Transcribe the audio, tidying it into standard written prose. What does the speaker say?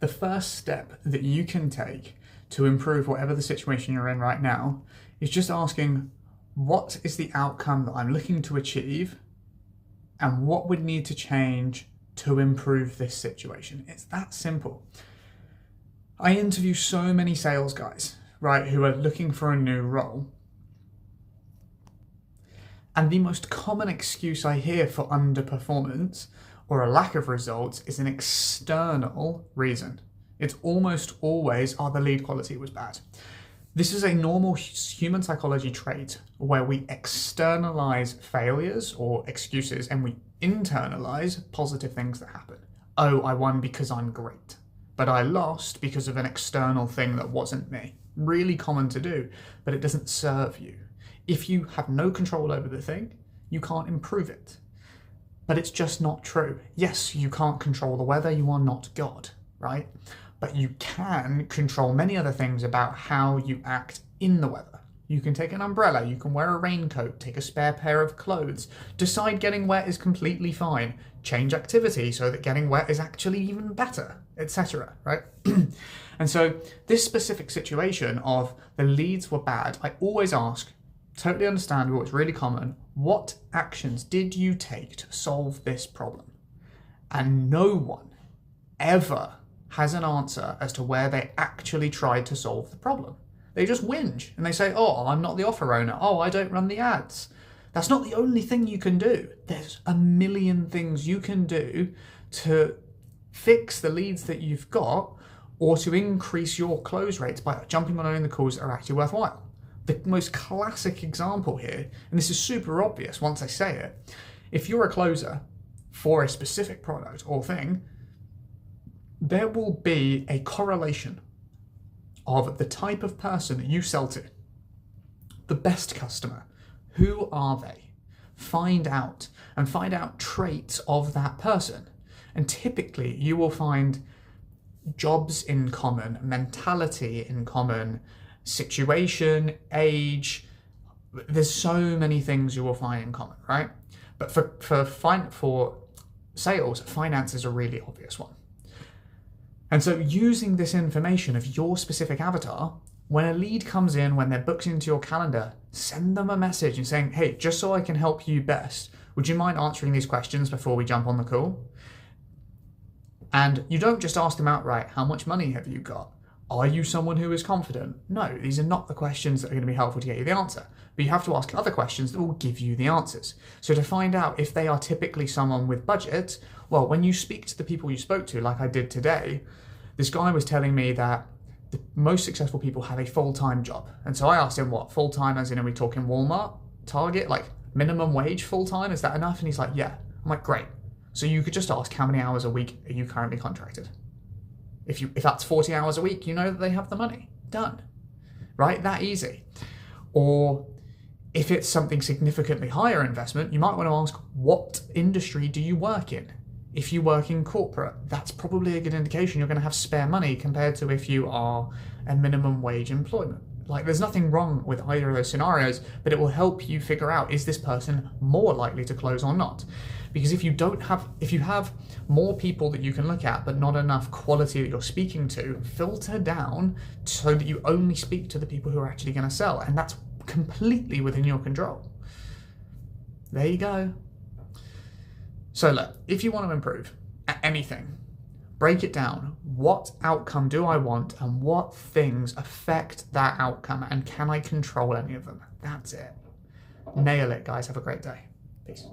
The first step that you can take to improve whatever the situation you're in right now is just asking, what is the outcome that I'm looking to achieve and what would need to change to improve this situation? It's that simple. I interview so many sales guys, right, who are looking for a new role. And the most common excuse I hear for underperformance or a lack of results is an external reason. It's almost always, the lead quality was bad. This is a normal human psychology trait where we externalize failures or excuses and we internalize positive things that happen. Oh, I won because I'm great, but I lost because of an external thing that wasn't me. Really common to do, but it doesn't serve you. If you have no control over the thing, you can't improve it. But it's just not true. Yes, you can't control the weather, you are not God, right? But you can control many other things about how you act in the weather. You can take an umbrella, you can wear a raincoat, take a spare pair of clothes, decide getting wet is completely fine, change activity so that getting wet is actually even better, etc., right? And so this specific situation of the leads were bad, I always ask, totally understandable, it's really common, what actions did you take to solve this problem? And no one ever has an answer as to where they actually tried to solve the problem. They just whinge and they say, oh, I'm not the offer owner. Oh, I don't run the ads. That's not the only thing you can do. There's a million things you can do to fix the leads that you've got or to increase your close rates by jumping on only the calls that are actually worthwhile. The most classic example here, and this is super obvious once I say it, if you're a closer for a specific product or thing, there will be a correlation of the type of person that you sell to. The best customer, who are they? Find out traits of that person. And typically you will find jobs in common, mentality in common, situation, age. There's so many things you will find in common, right? But for sales, finance is a really obvious one. And so using this information of your specific avatar, when a lead comes in, when they're booked into your calendar, send them a message and saying, hey, just so I can help you best, would you mind answering these questions before we jump on the call? And you don't just ask them outright, how much money have you got? Are you someone who is confident? No, these are not the questions that are going to be helpful to get you the answer. But you have to ask other questions that will give you the answers. So to find out if they are typically someone with budget, well, when you speak to the people you spoke to, like I did today, this guy was telling me that the most successful people have a full-time job. And so I asked him, what, full-time as in, are we talking Walmart, Target, like minimum wage full-time? Is that enough? And he's like, yeah. I'm like, great. So you could just ask, how many hours a week are you currently contracted? If that's 40 hours a week, you know that they have the money. Done. Right? That easy. Or if it's something significantly higher investment, you might want to ask, what industry do you work in? If you work in corporate, that's probably a good indication you're going to have spare money compared to if you are a minimum wage employment. Like, there's nothing wrong with either of those scenarios, but it will help you figure out, is this person more likely to close or not? Because if you have more people that you can look at, but not enough quality that you're speaking to, filter down so that you only speak to the people who are actually going to sell. And that's completely within your control. There you go. So look, if you want to improve at anything, break it down. What outcome do I want and what things affect that outcome, and can I control any of them? That's it. Nail it, guys. Have a great day. Peace.